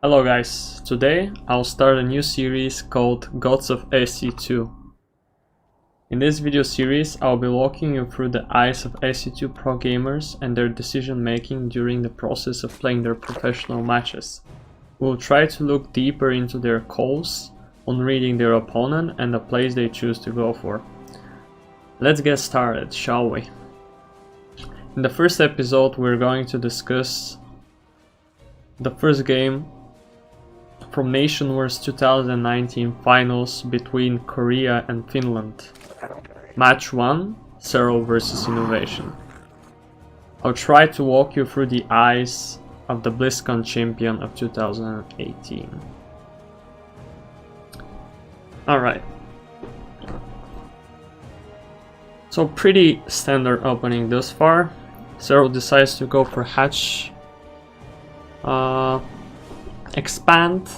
Hello guys, today I'll start a new series called Gods of SC2. In this video series I'll be walking you through the eyes of SC2 pro gamers and their decision making during the process of playing their professional matches. We'll try to look deeper into their calls on reading their opponent and the plays they choose to go for. Let's get started, shall we? In the first episode we're going to discuss the first game from Nation Wars 2019 finals between Korea and Finland. Match 1, Serral vs INnoVation. I'll try to walk you through the eyes of the BlizzCon champion of 2018. Alright. So pretty standard opening thus far. Serral decides to go for hatch. Expand.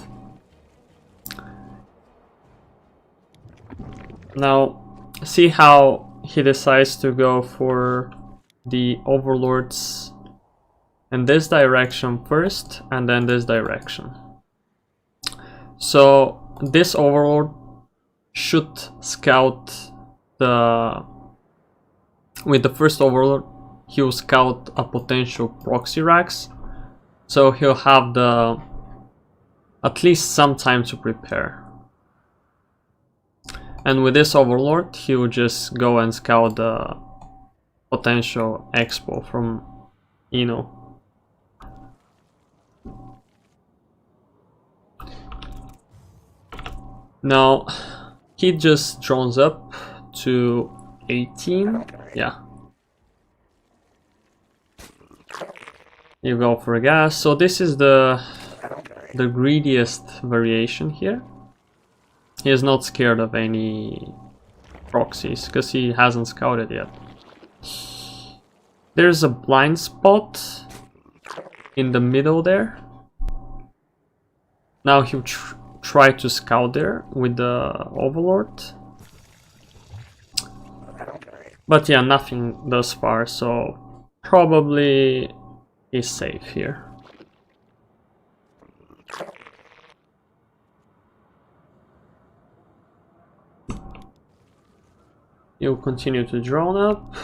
Now see how he decides to go for the overlords in this direction first and then this direction. So this overlord should scout with the first overlord he will scout a potential proxy racks, so he'll have at least some time to prepare. And with this overlord he will just go and scout the potential expo from Inno. Now he just drones up to 18. Yeah, you go for a gas. So this is the greediest variation here. He is not scared of any proxies because he hasn't scouted yet. There's a blind spot in the middle there. Now he'll try to scout there with the overlord. But yeah, nothing thus far, so probably is safe here. You'll continue to drone up.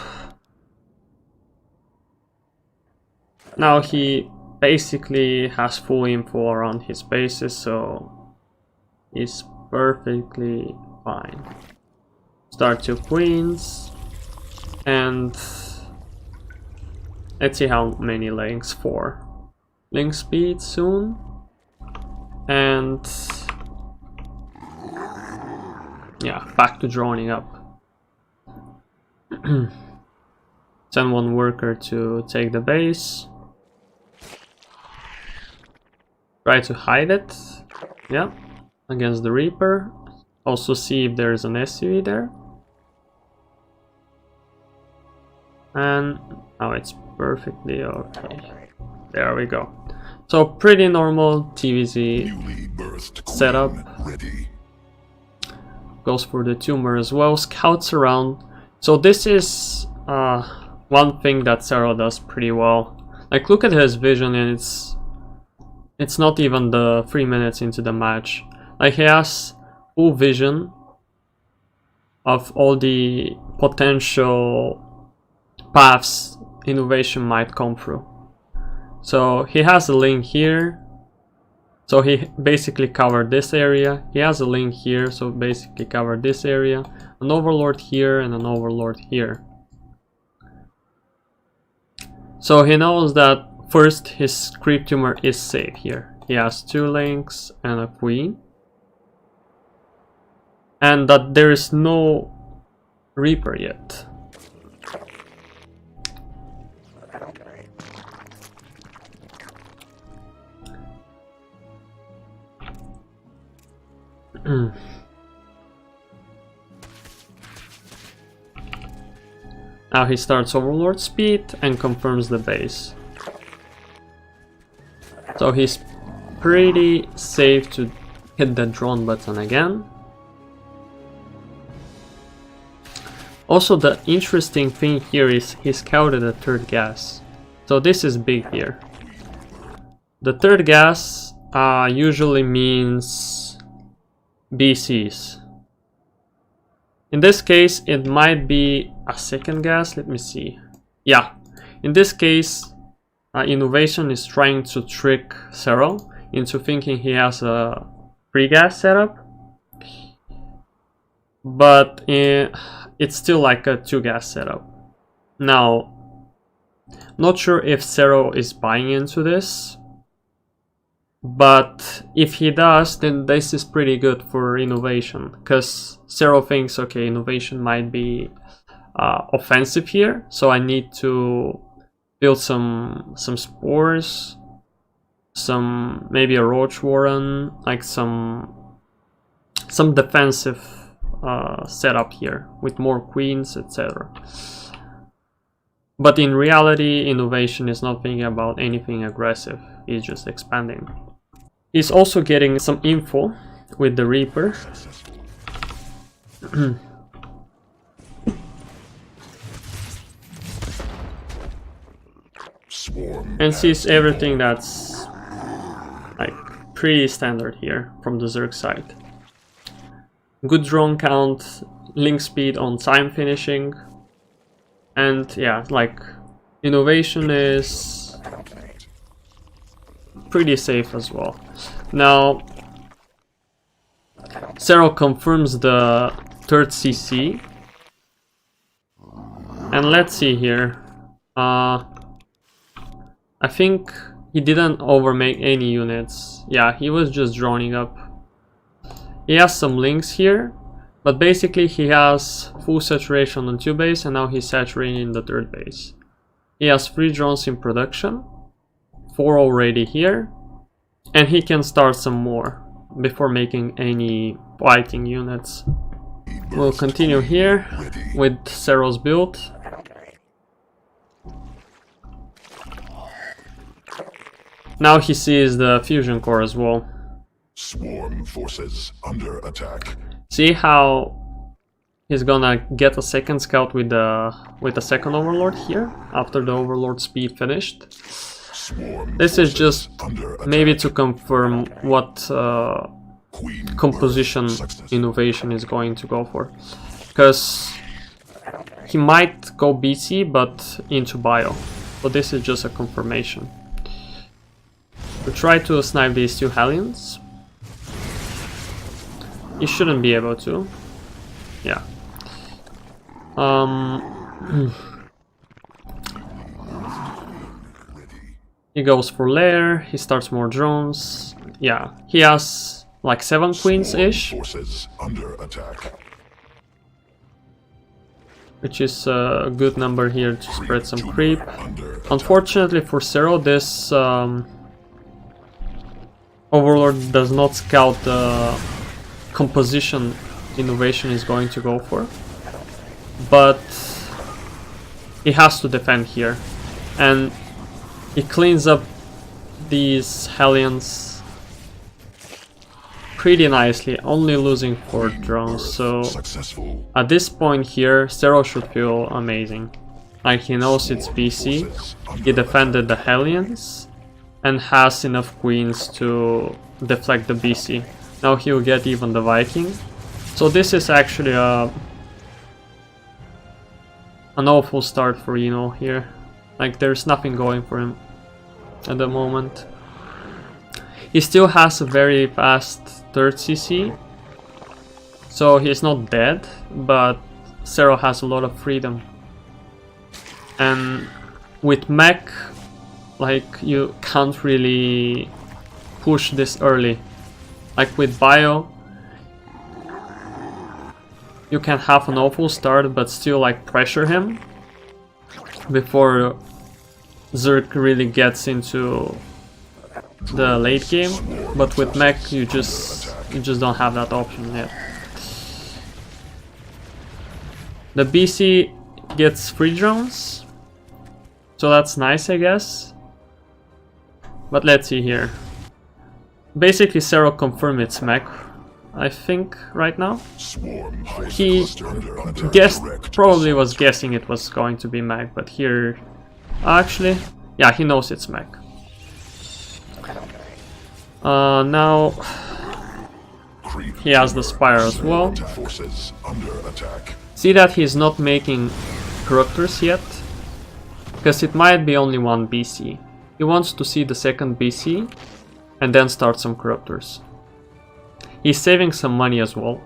Now he basically has full info around his bases, so he's perfectly fine. Start 2 queens, and let's see how many links. 4. Link speed soon, and yeah, back to droning up. Send one worker to take the base. Try to hide it. Yeah, against the Reaper. Also see if there's an SUV there. And now it's perfectly okay. There we go. So pretty normal TVZ setup. Goes for the tumor as well. Scouts around. So this is one thing that Serral does pretty well. Like, look at his vision, and it's not even the 3 minutes into the match. Like, he has full vision of all the potential paths INnoVation might come through. So he has a link here, so he basically covered this area. He has a link here, so basically covered this area. An overlord here and an overlord here. So he knows that first his creep tumor is safe here. He has 2 links and a queen, and that there is no Reaper yet. Now he starts overlord speed and confirms the base. So he's pretty safe to hit the drone button again. Also, the interesting thing here is he scouted a 3rd gas. So this is big here. The 3rd gas usually means BCs. In this case, it might be a second gas. Let me see. Yeah, in this case, INnoVation is trying to trick Serral into thinking he has a pre-gas setup, but it's still like a 2-gas setup. Now, not sure if Serral is buying into this, but if he does, then this is pretty good for INnoVation, because Serral thinks, okay, INnoVation might be offensive here, so I need to build some spores, maybe a roach warren, like some defensive setup here with more queens, etc. But in reality, INnoVation is not thinking about anything aggressive, he's just expanding. He's also getting some info with the Reaper. And sees everything that's like pretty standard here from the Zerg side. Good drone count, link speed on time finishing, and yeah, like INnoVation is pretty safe as well. Now, Serral confirms the 3rd CC, and let's see here. I think he didn't overmake any units. Yeah, he was just droning up. He has some links here, but basically he has full saturation on 2 base, and now he's saturating in the 3rd base. He has 3 drones in production, 4 already here, and he can start some more before making any fighting units. We'll continue here with Serral's build. Now he sees the fusion core as well. Swarm forces under attack. See how he's gonna get a second scout with the second overlord here after the overlord speed finished. This is just maybe to confirm what composition INnoVation is going to go for, because he might go BC but into bio, so this is just a confirmation. We try to snipe these 2 Hellions. You shouldn't be able to. Yeah. He goes for lair, he starts more drones. Yeah, he has like 7 queens-ish. Which is a good number here to spread some creep. Unfortunately for Serral, this Overlord does not scout the composition INnoVation is going to go for, but he has to defend here, and he cleans up these Hellions pretty nicely, only losing 4 drones. So at this point here, Serral should feel amazing. Like, he knows it's BC, he defended the Hellions, and has enough queens to deflect the BC. Now he'll get even the Viking. So this is actually an awful start for Inno here. Like, there's nothing going for him at the moment. He still has a very fast 3rd CC, so he's not dead, but Serral has a lot of freedom. And with mech, like, you can't really push this early. Like with bio, you can have an awful start but still like pressure him before Zerg really gets into the late game. But with mech, you just don't have that option yet. The BC gets 3 drones, so that's nice, I guess. But let's see here. Basically, Serral confirmed it's mech, I think, right now. He probably was guessing it was going to be mech, but here... Actually, yeah, he knows it's mech. Now he has the Spire as well. Forces under attack. See that he's not making corruptors yet, because it might be only one BC. He wants to see the second BC and then start some corruptors. He's saving some money as well.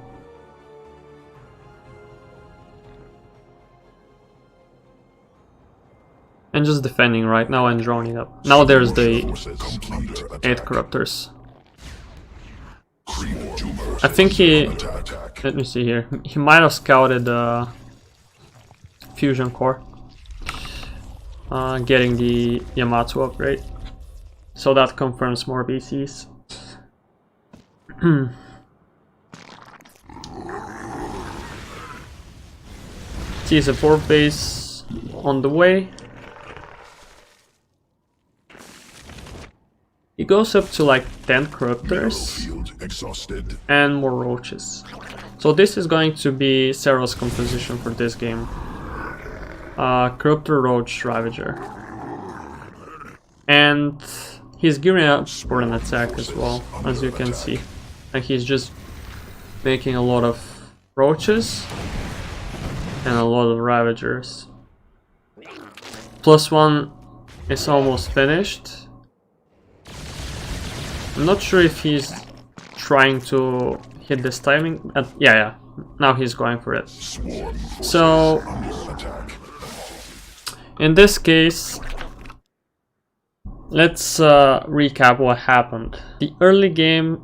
And just defending right now and drawing it up. Now there's the 8 corruptors. I think he... Let me see here. He might have scouted the fusion core. Getting the Yamato upgrade. So that confirms more BCs. Sees a 4th base on the way. He goes up to like 10 corruptors and more roaches. So this is going to be Serral's composition for this game. Corruptor, Roach, Ravager. And he's gearing up for an attack as well, as you can see. And he's just making a lot of roaches and a lot of Ravagers. +1 is almost finished. I'm not sure if he's trying to hit this timing. Yeah, now he's going for it. So, in this case, let's recap what happened. The early game,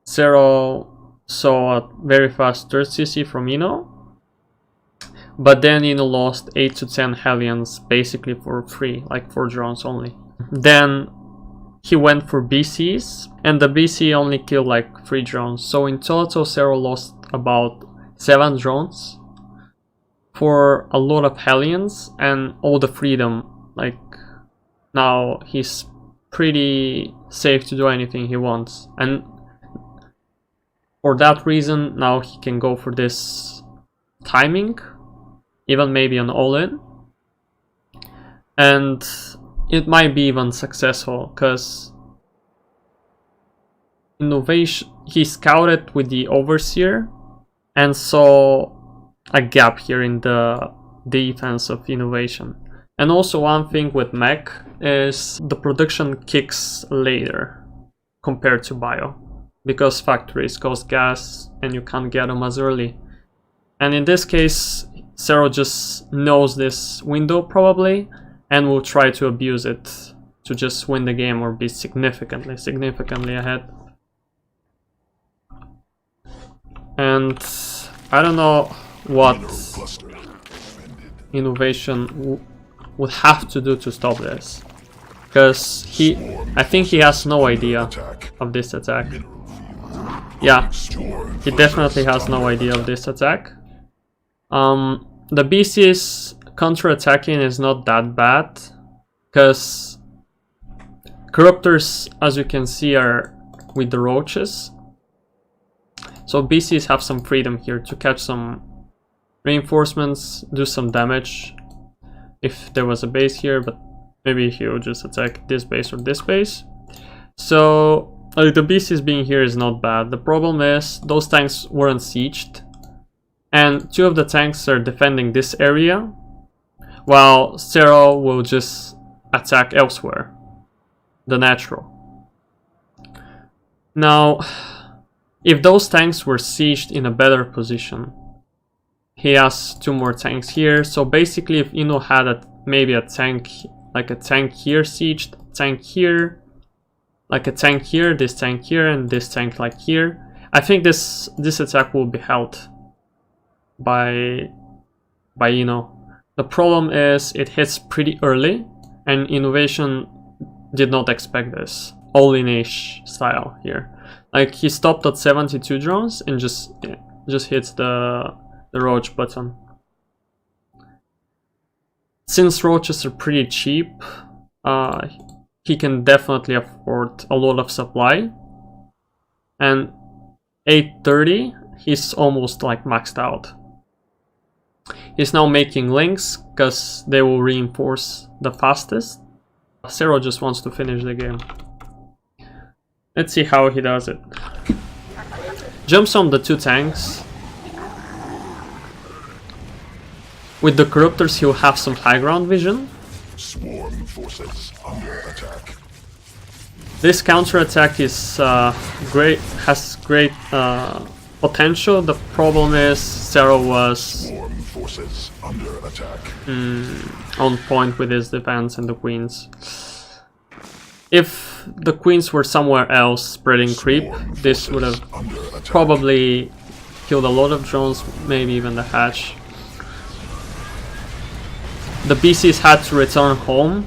Serral saw a very fast 3rd CC from Inno, but then Inno lost 8 to 10 Hellions basically for free, like 4 drones only. Then he went for BCs, and the BC only killed like 3 drones. So in total, Serral lost about 7 drones for a lot of Hellions and all the freedom. Like, now he's pretty safe to do anything he wants. And for that reason, now he can go for this timing, even maybe an all-in. And it might be even successful, because INnoVation, he scouted with the Overseer and saw a gap here in the defense of INnoVation. And also one thing with mech is the production kicks later compared to bio, because factories cost gas and you can't get them as early. And in this case, Serral just knows this window probably, and will try to abuse it to just win the game or be significantly ahead. And I don't know what INnoVation would have to do to stop this, because I think he has no idea of this attack. Yeah, he definitely has no idea of this attack. The BC's counter-attacking is not that bad, because corruptors, as you can see, are with the roaches. So BCs have some freedom here to catch some reinforcements, do some damage if there was a base here, but maybe he will just attack this base or this base. So the BCs being here is not bad. The problem is those tanks weren't sieged, and 2 of the tanks are defending this area, while Serral will just attack elsewhere, the natural. Now, if those tanks were sieged in a better position, he has 2 more tanks here. So basically, if Inno had maybe a tank, like a tank here sieged, tank here, like a tank here, this tank here, and this tank like here, I think this attack will be held by Inno. The problem is it hits pretty early, and INnoVation did not expect this all-in-ish style here. Like, he stopped at 72 drones and just hits the roach button. Since roaches are pretty cheap, he can definitely afford a lot of supply. And 830, he's almost like maxed out. He's now making links because they will reinforce the fastest. Serral just wants to finish the game. Let's see how he does it. Jumps on the 2 tanks. With the Corruptors he'll have some high ground vision. Swarm forces under attack. This counter-attack is great, has great potential. The problem is Serral was Swarm forces under attack. on point with his defense and the queens. If the queens were somewhere else spreading creep, this would have probably killed a lot of drones, maybe even the hatch. The BCs had to return home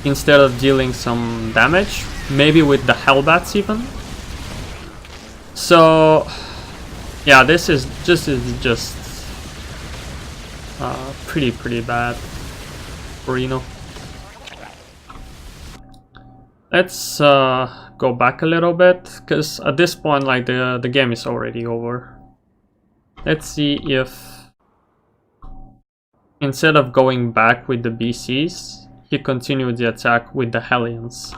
instead of dealing some damage, maybe with the Hellbats even. So yeah, this is just pretty bad for INno. Let's go back a little bit, because at this point, like, the game is already over. Let's see if instead of going back with the BCs, he continued the attack with the Hellions.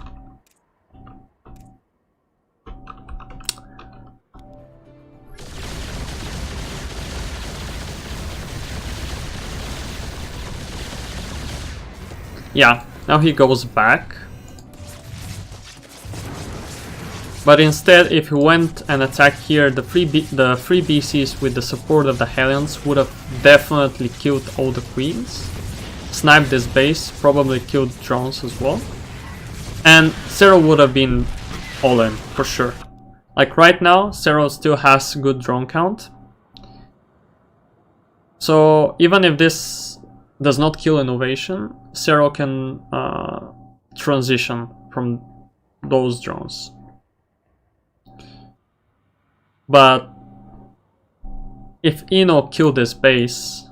Yeah, now he goes back. But instead, if he went and attacked here, the free BCs with the support of the Hellions would have definitely killed all the queens, sniped this base, probably killed drones as well, and Serral would have been all in for sure. Like right now, Serral still has good drone count, so even if this does not kill INnoVation, Serral can transition from those drones. But if INno killed this base,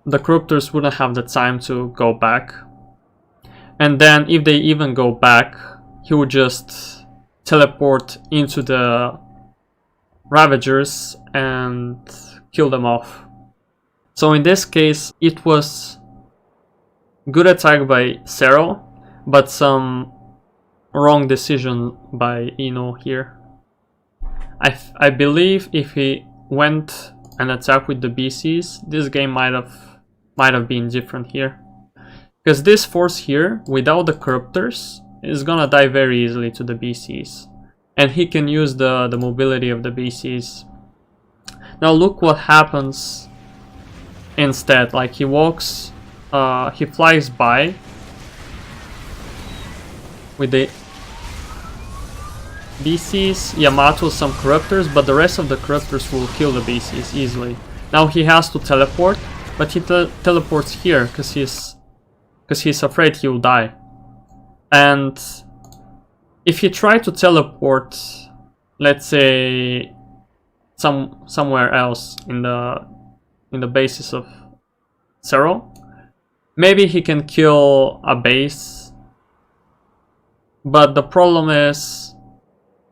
the Corruptors wouldn't have the time to go back. And then if they even go back, he would just teleport into the Ravagers and kill them off. So in this case, it was good attack by Serral, but some wrong decision by INno here. I believe if he went and attacked with the BCs, this game might have been different here. Because this force here, without the Corruptors, is gonna die very easily to the BCs. And he can use the mobility of the BCs. Now look what happens instead. Like he walks, he flies by with the BCs, Yamato, some Corruptors, but the rest of the Corruptors will kill the BCs easily. Now he has to teleport, but he teleports here because he's afraid he will die. And if he tried to teleport, let's say somewhere else in the bases of Serral, maybe he can kill a base, but the problem is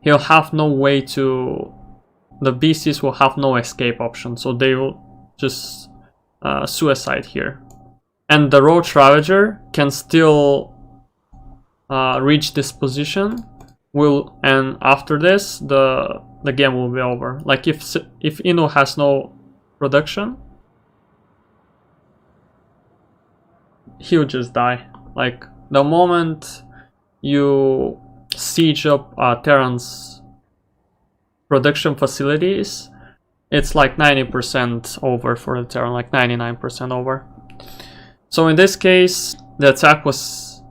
he'll have no way to... the BCs will have no escape option, so they will just suicide here. And the Roach Ravager can still reach this position, and after this the game will be over. Like if INno has no production, he'll just die. Like the moment you siege up Terran's production facilities, it's like 90% over for the Terran, like 99% over. So in this case, the attack was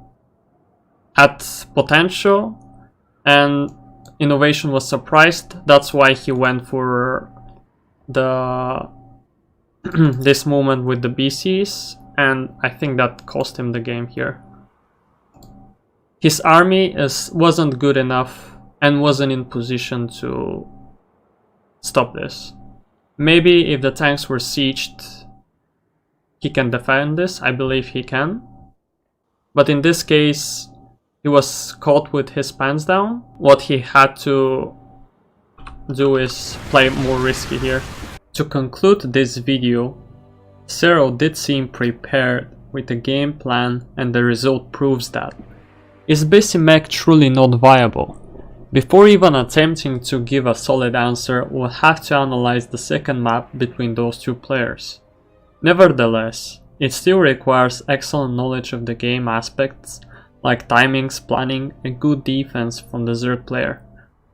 at potential, and INnoVation was surprised. That's why he went for the this movement with the BCs, and I think that cost him the game here. His army wasn't good enough and wasn't in position to stop this. Maybe if the tanks were sieged, he can defend this. I believe he can. But in this case, he was caught with his pants down. What he had to do is play more risky here. To conclude this video, Serral did seem prepared with a game plan, and the result proves that. Is BC mech truly not viable? Before even attempting to give a solid answer, we'll have to analyze the second map between those two players. Nevertheless, it still requires excellent knowledge of the game aspects like timings, planning, and good defense from the third player.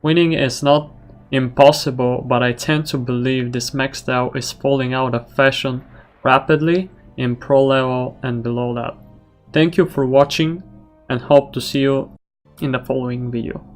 Winning is not impossible, but I tend to believe this mech style is falling out of fashion rapidly in pro level and below that. Thank you for watching and hope to see you in the following video.